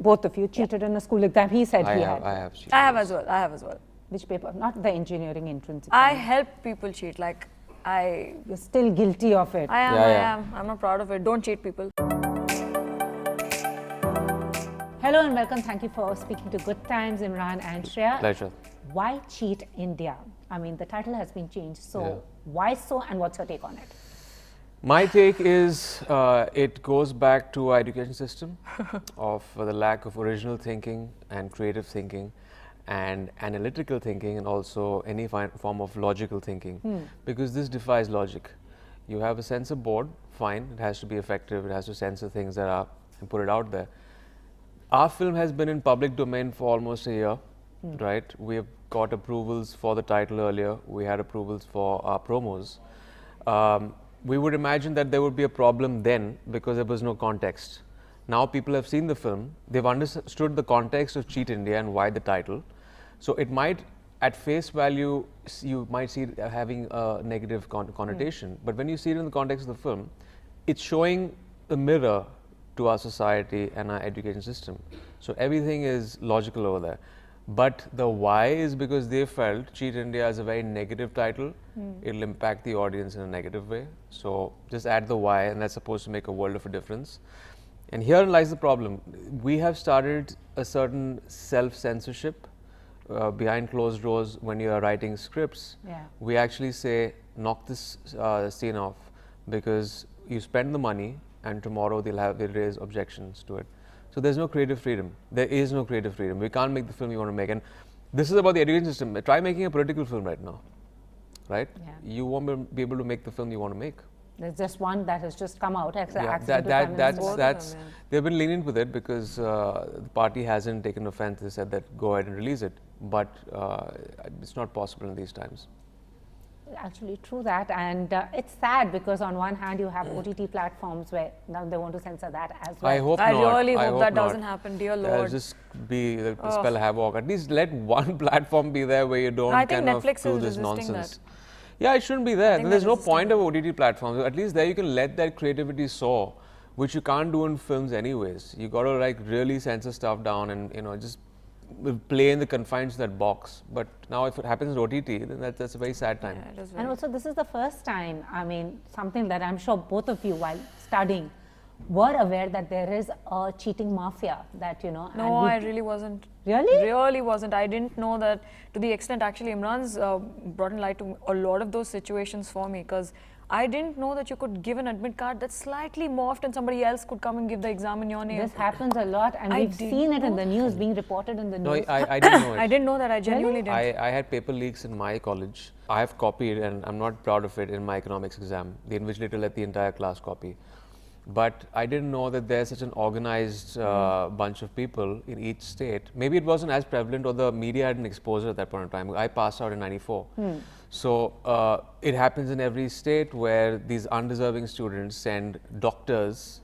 both of you cheated in a school exam. He said he had. I have cheated. I have as well. Which paper? Not the engineering entrance I exam. help people cheat. Like, You're still guilty of it. I am, Yeah, I yeah. am. I'm not proud of it. Don't cheat people. Hello and welcome. Thank you for speaking to Good Times, Emraan and Shreya. Pleasure. Why cheat India? I mean, the title has been changed. So Yeah. why so, and what's your take on it? My take is it goes back to our education system of the lack of original thinking and creative thinking and analytical thinking and also any form of logical thinking, because this defies logic. You have a censor board, fine, it has to be effective, it has to censor things that are and put it out there. Our film has been in public domain for almost a year, right? We have got approvals for the title earlier, we had approvals for our promos. We would imagine that there would be a problem then because there was no context. Now people have seen the film, they've understood the context of Cheat India and why the title. So it might, at face value, you might see it having a negative connotation. But when you see it in the context of the film, it's showing the mirror to our society and our education system. So everything is logical over there. But the why is because they felt Cheat India is a very negative title. It'll impact the audience in a negative way. So just add the why, and that's supposed to make a world of a difference. And herein lies the problem. We have started a certain self-censorship behind closed doors when you are writing scripts. Yeah. We actually say, knock this scene off because you spend the money and tomorrow they'll raise objections to it. So there's no creative freedom. There is no creative freedom. We can't make the film you want to make. And this is about the education system. Try making a political film right now, right? Yeah. You won't be able to make the film you want to make. There's just one that has just come out. They've been lenient with it because the party hasn't taken offense. They said that go ahead and release it, but it's not possible in these times. Actually, true that, and it's sad because on one hand you have OTT platforms where now they want to censor that as well. I hope I not. really hope that not. doesn't happen, dear That'll Lord. just be spell havoc. At least let one platform be there where you don't I think kind Netflix of do is this resisting nonsense. Yeah, it shouldn't be there. think There's they're no resisting point of OTT platforms. At least there you can let that creativity soar, which you can't do in films anyways. You got to like really censor stuff down and just play in the confines of that box. But now if it happens in OTT, then that's a very sad time. Yeah, it is And very- also, this is the first time, I mean, something that I'm sure both of you, while studying, were aware that there is a cheating mafia that, No, I really wasn't. Really? Really wasn't. I didn't know that to the extent. Actually, Emraan's brought in light to a lot of those situations for me, because I didn't know that you could give an admit card that's slightly morphed and somebody else could come and give the exam in your name. This happens a lot, and I we've didn't seen it in know the news, being reported in the No, news. I didn't know it. I didn't know that. I genuinely didn't. I had paper leaks in my college. I have copied, and I'm not proud of it, in my economics exam. The invigilator let the entire class copy. But I didn't know that there's such an organized bunch of people in each state. Maybe it wasn't as prevalent, or the media hadn't exposed it at that point in time. I passed out in '94. So it happens in every state where these undeserving students send doctors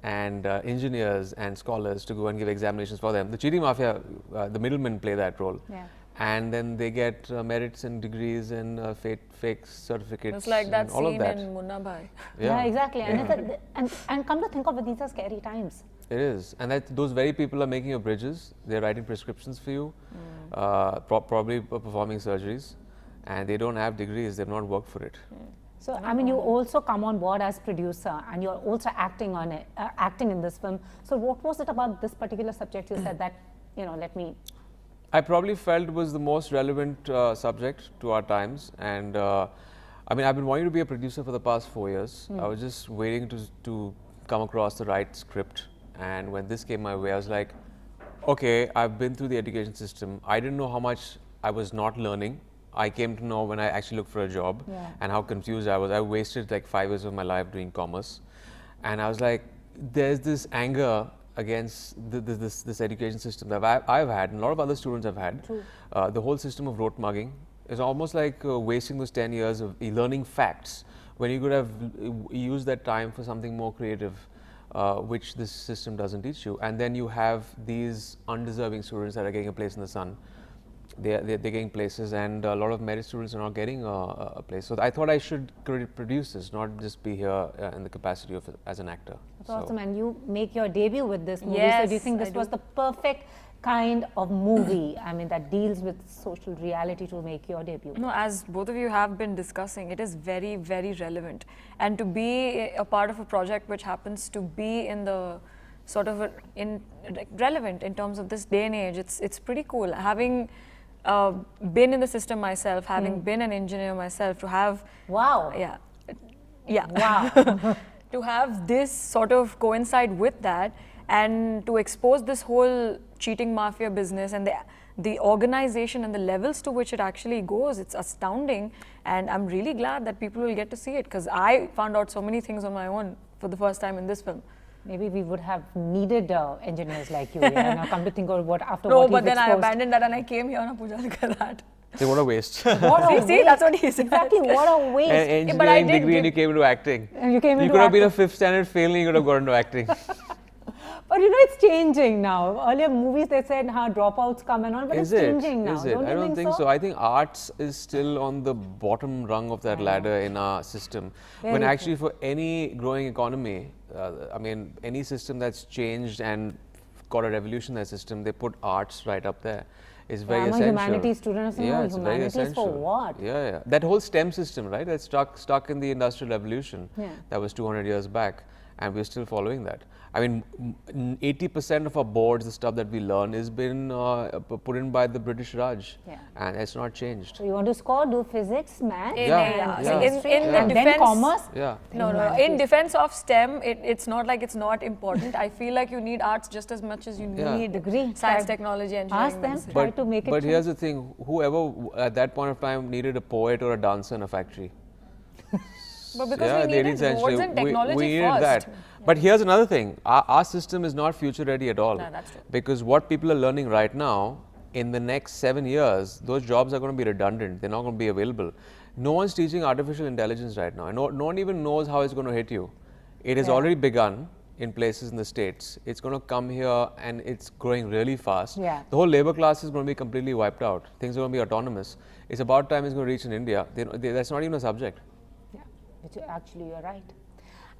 and engineers and scholars to go and give examinations for them. The cheating mafia, the middlemen play that role. Yeah. And then they get merits and degrees and fake certificates. It's like that and all of scene that. in Munna Bhai. Yeah, exactly. And come to think of it, these are scary times. It is, and those very people are making your bridges. They're writing prescriptions for you, probably performing surgeries, and they don't have degrees. They've not worked for it. So, I mean, you also come on board as producer, and you're also acting on it, acting in this film. So, what was it about this particular subject you said that, let me... I probably felt it was the most relevant subject to our times, and I mean, I've been wanting to be a producer for the past 4 years. I was just waiting to come across the right script, and when this came my way, I was like, okay, I've been through the education system. I didn't know how much I was not learning. I came to know when I actually looked for a job, and how confused I was. I wasted like 5 years of my life doing commerce, and I was like, there's this anger against this education system that I've had, and a lot of other students have had. The whole system of rote mugging is almost like wasting those 10 years of learning facts when you could have used that time for something more creative, which this system doesn't teach you. And then you have these undeserving students that are getting a place in the sun. they're getting places, and a lot of merit students are not getting a place. So I thought I should produce this, not just be here in the capacity of as an actor. That's awesome, and you make your debut with this movie. Yes, so do you think this was the perfect kind of movie, I mean, that deals with social reality to make your debut? No, as both of you have been discussing, it is very, very relevant. And to be a part of a project which happens to be in the sort of relevant in terms of this day and age, it's pretty cool. Having been in the system myself, having been an engineer myself, to have Wow. Yeah. Wow. To have this sort of coincide with that, and to expose this whole cheating mafia business and the organization and the levels to which it actually goes, it's astounding. And I'm really glad that people will get to see it, because I found out so many things on my own for the first time in this film. Maybe we would have needed engineers like you. Yeah? Now come to think of what after No, what but he's then I exposed. abandoned that and I came here on Pooja look at that. Say, what a waste. What a See, waste. that's what he said. Exactly, what a waste. An but I engineering did degree and you give- came into acting. And you came You into could have been a acting. 5th standard fail and you could have got into acting. But you know, it's changing now. Earlier movies, they said, dropouts come and all, but Is it's it? changing now. Is it? I you don't think so. I think arts is still on the bottom rung of that ladder in our system. When Very actually for any growing economy, I mean, any system that's changed and got a revolution in that system, they put arts right up there. It's very I'm a essential. humanities student. I said, no, it's very humanities for essential. what? Yeah. That whole STEM system, right? That's stuck in the Industrial Revolution. Yeah. That was 200 years back, and we're still following that. I mean, 80% of our boards, the stuff that we learn, has been put in by the British Raj, Yeah. and it's not changed. So you want to score, do physics, math, Yeah. and Yeah. chemistry, In the and then defense- commerce. Yeah. No. In humanities. defense of STEM, it's not like it's not important. I feel like you need arts just as much as you Yeah. need Agree. science, Try- technology, engineering. Ask them, medicine. try to make it But true. here's the thing, whoever at that point of time needed a poet or a dancer in a factory. But because Yeah, we the needed 18th century, roads and technology we needed first. that. But here's another thing, our system is not future ready at all. No, that's true. Because what people are learning right now, in the next 7 years, those jobs are going to be redundant, they're not going to be available. No one's teaching artificial intelligence right now, and no one even knows how it's going to hit you. It has already begun in places in the States. It's going to come here and it's growing really fast. Yeah. The whole labor class is going to be completely wiped out. Things are going to be autonomous. It's about time it's going to reach in India. That's not even a subject. Yeah, which actually you're right.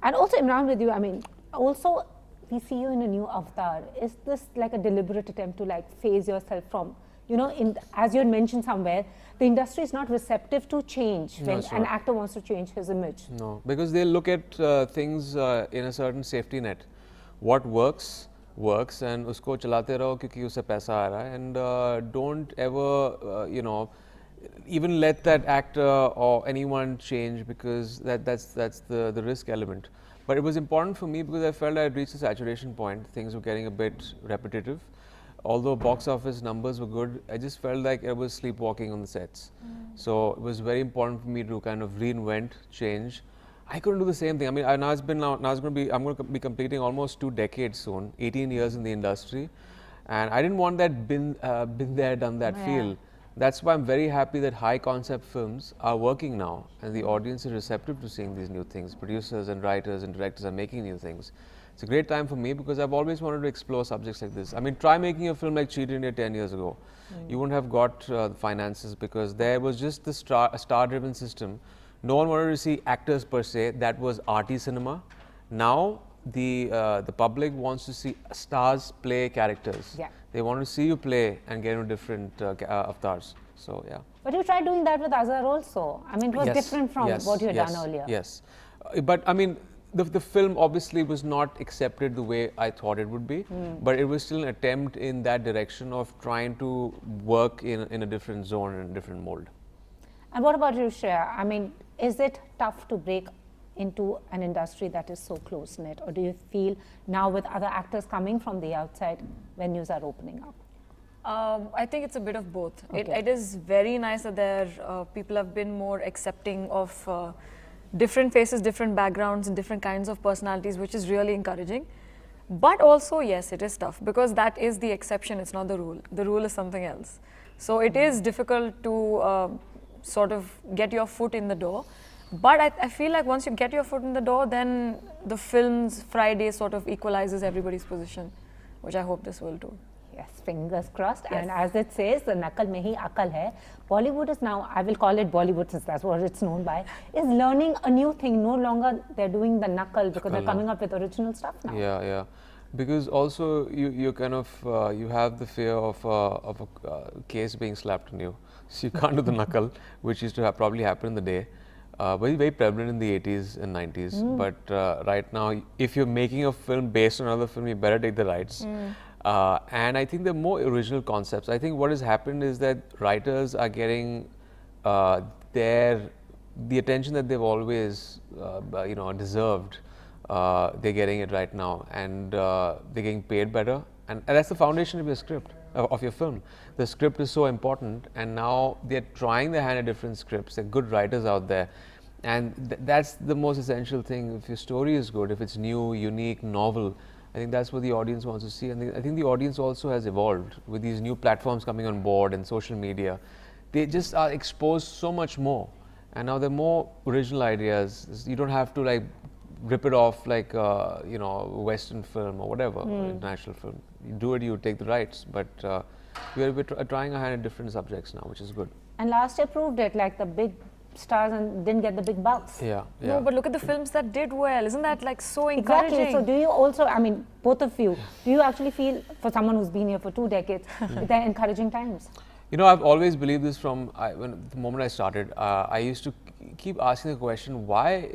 And also, Emraan, with you, I mean, also we see you in a new avatar. Is this like a deliberate attempt to like phase yourself from, you know, as you had mentioned somewhere, the industry is not receptive to change when it's an not. actor wants to change his image. No, because they look at things in a certain safety net. What works, and usko chalate raho kyunki usse paisa aa raha hai, and don't ever, even let that actor or anyone change, because that's the risk element. But it was important for me because I felt I had reached a saturation point. Things were getting a bit repetitive. Although box office numbers were good, I just felt like I was sleepwalking on the sets. So it was very important for me to kind of reinvent, change. I couldn't do the same thing. I mean, I'm going to be completing almost 2 decades soon, 18 years in the industry, and I didn't want that been there, done that feel. That's why I'm very happy that high concept films are working now, and the audience is receptive to seeing these new things. Producers and writers and directors are making new things. It's a great time for me because I've always wanted to explore subjects like this. I mean, try making a film like Cheat India 10 years ago. You wouldn't have got the finances because there was just the star-driven system. No one wanted to see actors per se. That was arty cinema. Now the public wants to see stars play characters. Yeah. They want to see you play and get into different avatars. So yeah. But you tried doing that with Azhar also. I mean, it was Yes, different from yes, what you had yes, done earlier. Yes. But I mean, the film obviously was not accepted the way I thought it would be, but it was still an attempt in that direction of trying to work in a different zone and a different mold. And what about you, Shreya? I mean, is it tough to break into an industry that is so close-knit, or do you feel now with other actors coming from the outside, venues are opening up? I think it's a bit of both. Okay. It is very nice that people have been more accepting of different faces, different backgrounds, and different kinds of personalities, which is really encouraging. But also, yes, it is tough because that is the exception, it's not the rule. The rule is something else. So it is difficult to sort of get your foot in the door. But I feel like once you get your foot in the door, then the film's Friday sort of equalizes everybody's position, which I hope this will do. Yeah. Yes, fingers crossed. And as it says, the nakal mein hi akal hai. Bollywood is now, I will call it Bollywood since that's what it's known by, is learning a new thing. No longer they're doing the nakal because they're coming up with original stuff now. Yeah, yeah. Because also you kind of you have the fear of a case being slapped on you, so you can't do the nakal, which used to probably happen in the day. Very prevalent in the 80s and 90s. But right now, if you're making a film based on another film, you better take the rights. And I think there are more original concepts. I think what has happened is that writers are getting the attention that they've always deserved. They're getting it right now, and they're getting paid better. And that's the foundation of your script, of your film. The script is so important, and now they're trying their hand at different scripts. There are good writers out there, and that's the most essential thing. If your story is good, if it's new, unique, novel, I think that's what the audience wants to see. And I think the audience also has evolved with these new platforms coming on board and social media. They just are exposed so much more, and now there are more original ideas. You don't have to like rip it off like Western film or whatever, international film. You do it, you take the rights, but we're trying our hand at different subjects now, which is good. And last year proved it, like the big stars and didn't get the big bucks. Yeah, yeah. No, but look at the films that did well. Isn't that like so encouraging? Exactly. So do you also, I mean, both of you, do you actually feel, for someone who's been here for 2 decades, they're encouraging times? You know, I've always believed this from the moment I started. I used to keep asking the question, why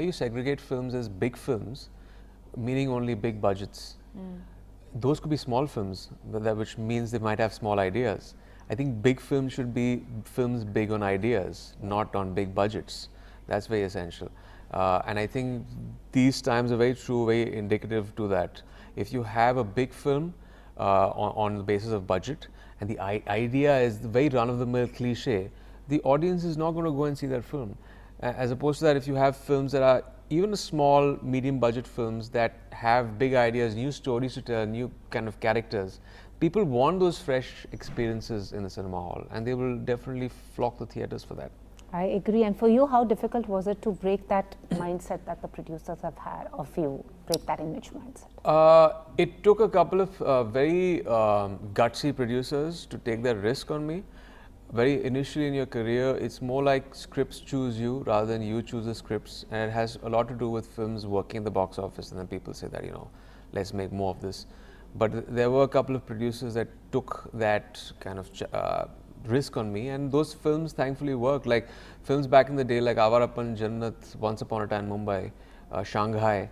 you segregate films as big films, meaning only big budgets? Those could be small films, which means they might have small ideas. I think big films should be films big on ideas, not on big budgets. That's very essential. And I think these times are very true, very indicative to that. If you have a big film on the basis of budget, and the idea is the very run-of-the-mill cliche, the audience is not going to go and see that film. As opposed to that, if you have films that are even small, medium budget films that have big ideas, new stories to tell, new kind of characters, people want those fresh experiences in the cinema hall, and they will definitely flock to theatres for that. I agree. And for you, how difficult was it to break that mindset that the producers have had of you, break that image mindset? It took a couple of very gutsy producers to take that risk on me. Very initially in your career, it's more like scripts choose you rather than you choose the scripts, and it has a lot to do with films working in the box office, and then people say that, let's make more of this. But there were a couple of producers that took that kind of risk on me, and those films thankfully worked. Like films back in the day, like Avarapan, Jannat, Once Upon a Time Mumbai, Shanghai,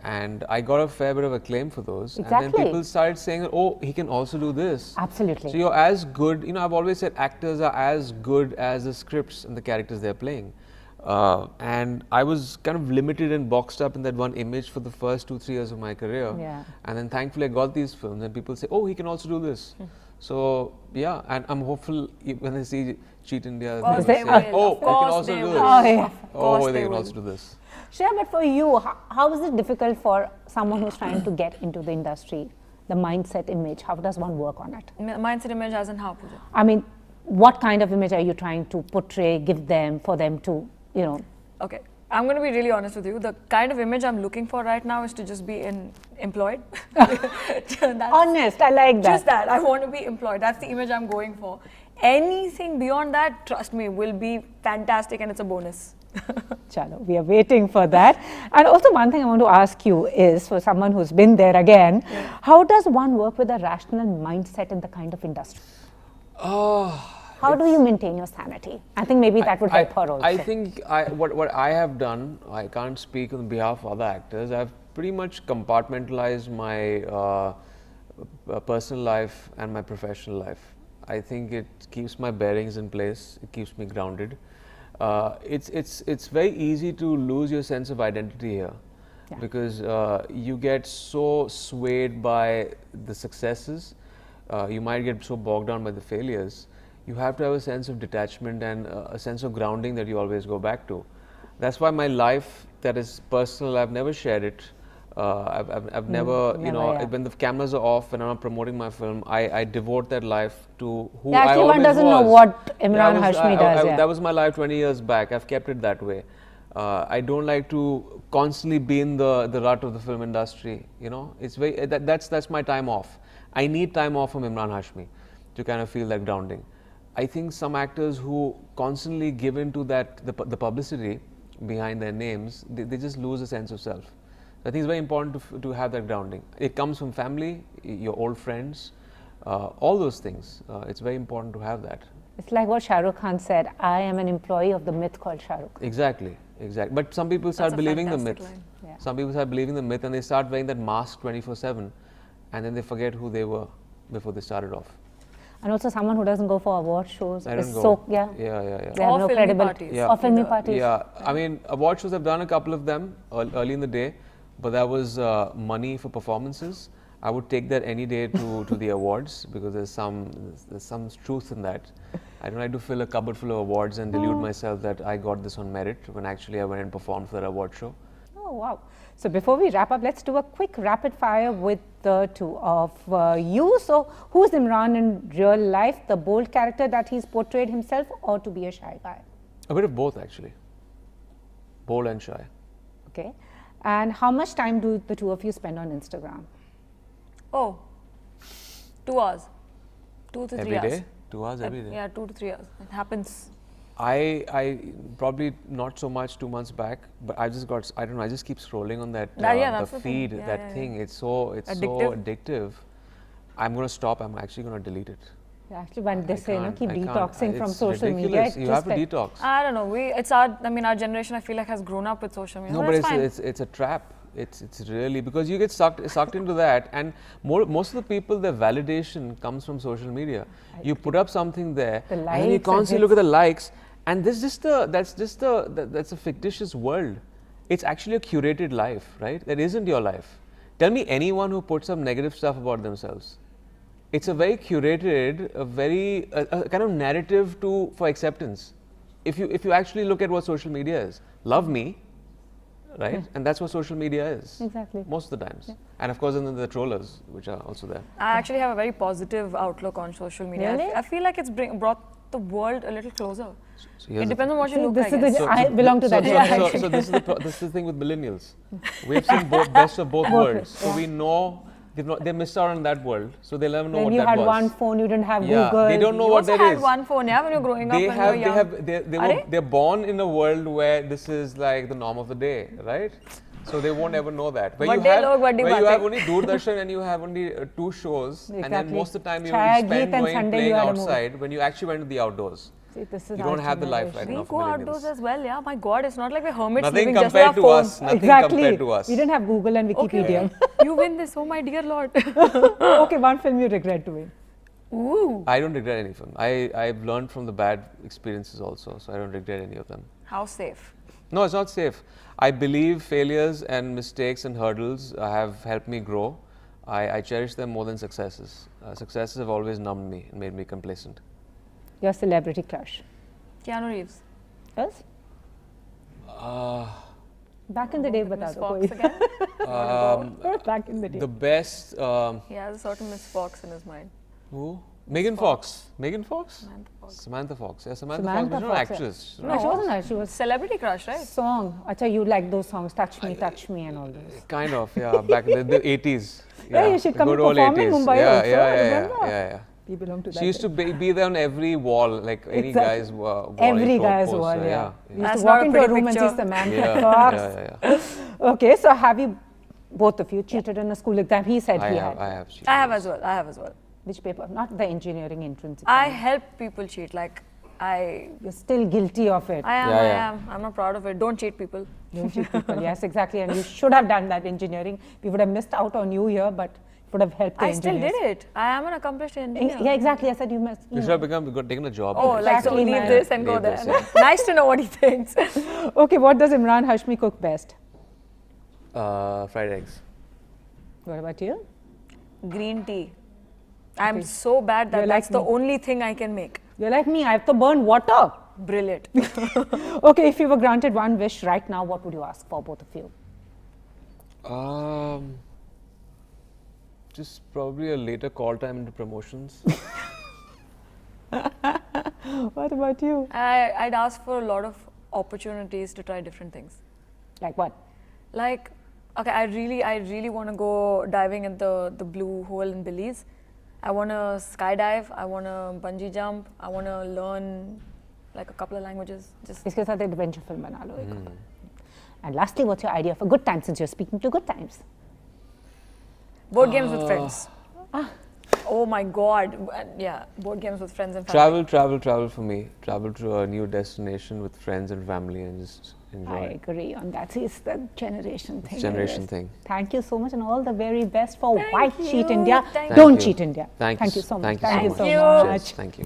and I got a fair bit of acclaim for those. Exactly. And then people started saying, oh, he can also do this. Absolutely. So you're as good, I've always said actors are as good as the scripts and the characters they're playing. And I was kind of limited and boxed up in that one image for the first 2-3 years of my career. Yeah. And then thankfully I got these films, and people say, oh, he can also do this. So yeah, and I'm hopeful when they see Cheat India, they say, oh, they can also do this. Oh, yeah. Oh, they can also do this. Shreya, but for you, how is it difficult for someone who's trying to get into the industry, the mindset image? How does one work on it? Mindset image as in how, Pooja? I mean, what kind of image are you trying to portray, give them, for them to, Okay, I'm going to be really honest with you. The kind of image I'm looking for right now is to just be employed. Honest, I like that. Just that, I want to be employed. That's the image I'm going for. Anything beyond that, trust me, will be fantastic, and it's a bonus. Chalo, we are waiting for that. And also one thing I want to ask you is, for someone who's been there again, how does one work with a rational mindset in the kind of industry? How do you maintain your sanity? I think maybe that would help her also. I think what I have done, I can't speak on behalf of other actors, I've pretty much compartmentalized my personal life and my professional life. I think it keeps my bearings in place, it keeps me grounded. It's very easy to lose your sense of identity here, because you get so swayed by the successes, you might get so bogged down by the failures. You have to have a sense of detachment and a sense of grounding that you always go back to. That's why my life that is personal, I've never shared it. I've never, when the cameras are off and I'm not promoting my film, I devote that life to who I always was. Actually, one doesn't know what Emraan Hashmi does. That was my life 20 years back. I've kept it that way. I don't like to constantly be in the rut of the film industry. It's very that's my time off. I need time off from Emraan Hashmi to kind of feel that grounding. I think some actors who constantly give into that, the publicity behind their names, they just lose a sense of self. I think it's very important to have that grounding. It comes from family, your old friends, all those things. It's very important to have that. It's like what Shah Rukh Khan said, I am an employee of the myth called Shah Rukh. Exactly, exactly. But some people start believing the myth. Yeah. Some people start believing the myth and they start wearing that mask 24/7 and then they forget who they were before they started off. And also someone who doesn't go for award shows. I don't go. So, yeah. Yeah. They have no filmy credibility. parties. Yeah. Or filmy parties. Yeah, I mean, award shows, I've done a couple of them early in the day, but that was money for performances. I would take that any day to the awards because there's some truth in that. I don't like to fill a cupboard full of awards and delude myself that I got this on merit when actually I went and performed for that award show. Oh, wow. So before we wrap up, let's do a quick rapid fire with the two of you. So who's Emraan in real life, the bold character that he's portrayed himself, or to be a shy guy? A bit of both, actually. Bold and shy. Okay. And how much time do the two of you spend on Instagram? Oh, 2 hours. 2 to 3 Every hours. day? 2 hours every day? Yeah, 2 to 3 hours. It happens. I probably not so much 2 months back, but I just got, I don't know, I just keep scrolling on that That's the the thing. feed, Yeah, that yeah, thing. It's so addictive. I'm going to stop. I'm actually going to delete it. Actually, when they say, can't, keep I can't. detoxing from It's social media, ridiculous. it You just have to detox. I don't know. It's our generation, I feel like, has grown up with social media. No, but it's a trap. It's really, because you get sucked into that, and most of the people, their validation comes from social media. You put up something there, The and then you likes constantly and look at the likes, and that's a fictitious world. It's actually a curated life, right? That isn't your life. Tell me anyone who puts up negative stuff about themselves. It's a very curated, a kind of narrative for acceptance. If you actually look at what social media is, love me, right? Yeah. And that's what social media is. Exactly. Most of the times. Yeah. And of course, then the trollers, which are also there. I actually have a very positive outlook on social media. Really? I feel like it's brought the world a little closer. So here's It the depends on what you See, look this like. is the- I belong to that generation. So this is the thing with millennials. We've seen best of both worlds. So yeah. we know they missed out on that world. So they'll never know When what you that had was. one phone, you didn't have Yeah, Google. they don't know You what also that had is. one phone, yeah, when you're growing up and you're young. They're born in a world where this is like the norm of the day, right? So they won't ever know that. Where you have only Doordarshan and you have only 2 shows, and then Exactly. most of the time you Chaya, spend Geet and going Sunday playing you had a movie. outside when you actually went to the outdoors. See, this is You our don't have the life right generation. now We for go millennials. outdoors as well, yeah. My God, it's not like we're hermits Nothing living just with our compared to phones. us. Nothing Exactly. compared to us. We didn't have Google and Wikipedia. You win this, oh my dear Lord. Okay, one film you regret doing. Ooh. I don't regret any film. I've learned from the bad experiences also, so I don't regret any of them. How safe? No, it's not safe. I believe failures and mistakes and hurdles have helped me grow. I cherish them more than successes. Successes have always numbed me and made me complacent. Your celebrity crush. Keanu Reeves. Yes? Uh, Back in the day, Miss bata do Fox koi. again? Back in the day. the best. He has a certain Miss Fox in his mind. Who? Megan Fox. Megan Fox? Samantha Fox. Samantha Fox. Yeah, Samantha Samantha Fox. She's not an Fox, yeah. actress. No, she wasn't that. She was Celebrity crush, right? song. Acha, you like those songs, Touch Me, and all those. Kind of, yeah. Back in the 80s. Yeah, you should come good and old perform in 80s. Mumbai yeah, also, yeah, remember? yeah. We belong to that. She used to be there on every wall, like any Exactly. guy's wall. Every any guy's poster, wall, yeah. yeah. We used That's to walk not a into a pretty room and see picture. Samantha Yeah, Fox. yeah. Okay, so have you, both of you, cheated in a school exam? He said he had. I have cheated. I have as well. Which paper? Not the engineering entrance I exam. help people cheat. Like, You're still guilty of it. I Yeah. am. I'm not proud of it. Don't cheat people. Don't cheat people. Yes, exactly. And you should have done that engineering. We would have missed out on you here, but it would have helped the I still engineers. did it. I am an accomplished engineer. Yeah, exactly. I said you must. You should have taken a job. Oh, there. like so Exactly, leave man. this and go Leave there. this, yeah. Nice to know what he thinks. Okay, what does Emraan Hashmi cook best? Fried eggs. What about you? Green tea. I'm Okay. so bad that You're that's like the me. only thing I can make. You're like me. I have to burn water. Brilliant. Okay, if you were granted one wish right now, what would you ask for, both of you? Just probably a later call time into promotions. What about you? I'd ask for a lot of opportunities to try different things. Like what? Like, okay, I really want to go diving at the blue hole in Belize. I want to skydive. I want to bungee jump. I want to learn like a couple of languages. Just इसके साथ adventure film बना लो एक. And lastly, what's your idea for good times since you're speaking to good times? board games with friends. Oh my God! Yeah, board games with friends and family. Travel for me. Travel to a new destination with friends and family and just enjoy. I agree on that. See, it's the generation thing. Generation it is. thing. Thank you so much and all the very best for Thank White you. Cheat India. Thank Don't you. cheat India. Thanks. Thank you so much. Thank you so much. much. Cheers. Thank you.